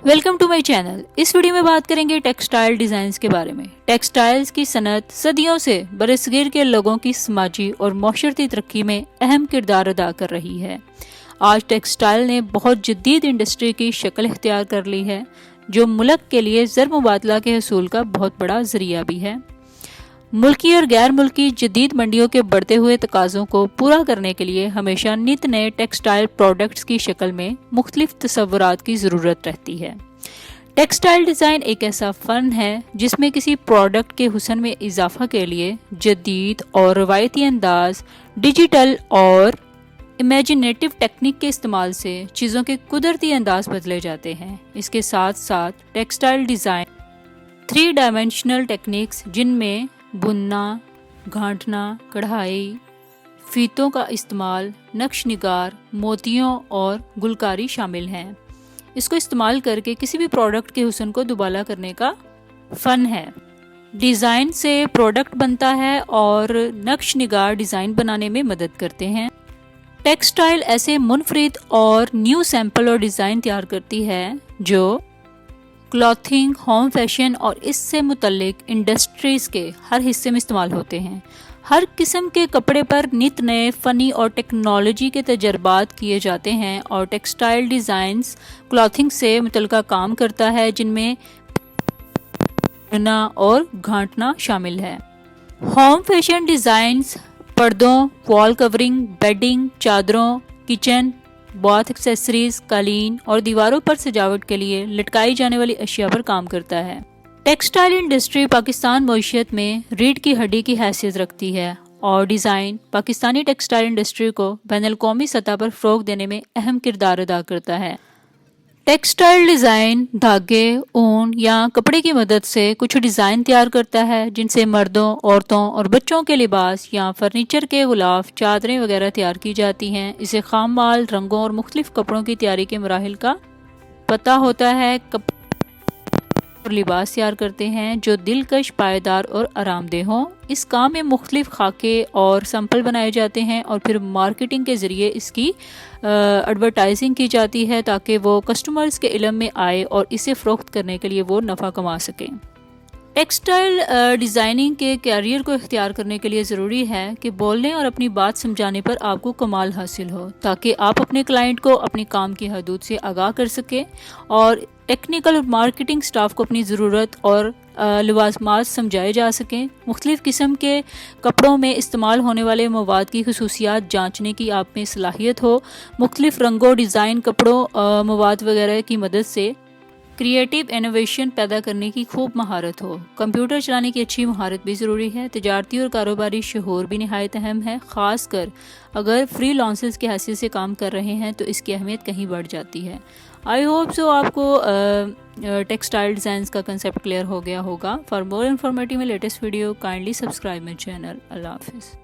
Welcome to my channel. इस video में बात करेंगे टेक्सटाइल डिज़ाइंस के बारे में। टेक्सटाइल्स की सनत सदियों से बरसगीर के लोगों की समाजी और माशरती तरक्की में अहम किरदार अदा कर रही है। आज टेक्सटाइल ने बहुत जदीद इंडस्ट्री की शक्ल इख्तियार कर ली है, जो मुल्क के लिए ज़र मुबादला के हसूल का बहुत बड़ा ज़रिया भी है। मुल्की और गैर मुल्की जदीद मंडियों के बढ़ते हुए तकाज़ों को पूरा करने के लिए हमेशा नित नए टेक्सटाइल प्रोडक्ट्स की शक्ल में मुख्तलिफ तसव्वुरात की ज़रूरत रहती है। टेक्सटाइल डिज़ाइन एक ऐसा फ़न है जिसमें किसी प्रोडक्ट के हुस्न में इजाफा के लिए जदीद और रवायती अंदाज, डिजिटल और इमेजिनेटिव टेक्निक के इस्तेमाल से चीज़ों के कुदरती अंदाज बदले जाते हैं। इसके साथ साथ टेक्सटाइल डिज़ाइन 3 डायमेंशनल टेक्निक्स जिनमें बुनना, गांठना, कढ़ाई, फीतों का इस्तेमाल, नक्श निगार, मोतियों और गुलकारी शामिल हैं। इसको इस्तेमाल करके किसी भी प्रोडक्ट के हुस्न को दुबाला करने का फ़न है। डिज़ाइन से प्रोडक्ट बनता है और नक्श निगार डिज़ाइन बनाने में मदद करते हैं। टेक्सटाइल ऐसे मुनफरिद और न्यू सैंपल और डिज़ाइन तैयार करती है जो क्लॉथिंग, होम फैशन और इससे मुतल्लिक इंडस्ट्रीज़ के हर हिस्से में इस्तेमाल होते हैं। हर किस्म के कपड़े पर नित नए फ़नी और टेक्नोलॉजी के तजर्बात किए जाते हैं और टेक्सटाइल डिज़ाइंस क्लॉथिंग से मुतल्लिका काम करता है, जिनमें बुनना और गांठना शामिल है। होम फैशन डिज़ाइंस पर्दों, वॉल कवरिंग, बेडिंग, चादरों, किचन, बाथ एक्सेसरीज, कालीन और दीवारों पर सजावट के लिए लटकाई जाने वाली अशिया पर काम करता है। टेक्सटाइल इंडस्ट्री पाकिस्तान मईशत में रीढ़ की हड्डी की हैसियत रखती है और डिज़ाइन पाकिस्तानी टेक्सटाइल इंडस्ट्री को बैनुल-अक़वामी सतह पर फ़रोग़ देने में अहम किरदार अदा करता है। टेक्सटाइल डिज़ाइन धागे, ऊन या कपड़े की मदद से कुछ डिज़ाइन तैयार करता है जिनसे मर्दों, औरतों और बच्चों के लिबास या फर्नीचर के गुलाफ, चादरें वगैरह तैयार की जाती हैं। इसे खाम माल, रंगों और मुख्तलिफ कपड़ों की तैयारी के मराहिल का पता होता है। और लिबास तैयार करते हैं जो दिलकश, पायदार और आरामदेह हों। इस काम में मुख्तलिफ खाके और सैंपल बनाए जाते हैं और फिर मार्केटिंग के ज़रिए इसकी एडवर्टाइजिंग की जाती है ताकि वो कस्टमर्स के इल्म में आए और इसे फ़रोख्त करने के लिए वो नफ़ा कमा सकें। टेक्सटाइल डिज़ाइनिंग के कैरियर को इख्तियार करने के लिए ज़रूरी है कि बोलने और अपनी बात समझाने पर आपको कमाल हासिल हो, ताकि आप अपने क्लाइंट को अपनी काम की हदूद से आगाह कर सकें और टेक्निकल और मार्केटिंग स्टाफ को अपनी ज़रूरत और लवाज़मात समझाए जा सकें। मुख्तलिफ़ किस्म के कपड़ों में इस्तेमाल होने वाले मवाद की खसूसियात जांचने की आप में सलाहियत हो। मुख्तलिफ़ रंगों, डिज़ाइन, कपड़ों, मवाद वगैरह की मदद से क्रिएटिव इनोवेशन पैदा करने की खूब महारत हो। कंप्यूटर चलाने की अच्छी महारत भी ज़रूरी है। तिजारती और कारोबारी शऊर भी निहायत अहम है, ख़ास कर अगर फ्रीलांसर्स की हैसियत से काम कर रहे हैं तो इसकी अहमियत कहीं बढ़ जाती है। आई होप सो आपको टेक्सटाइल डिज़ाइंस का कंसेप्ट क्लियर हो गया होगा। For more informative latest video kindly subscribe my channel. अल्लाह हाफिज़।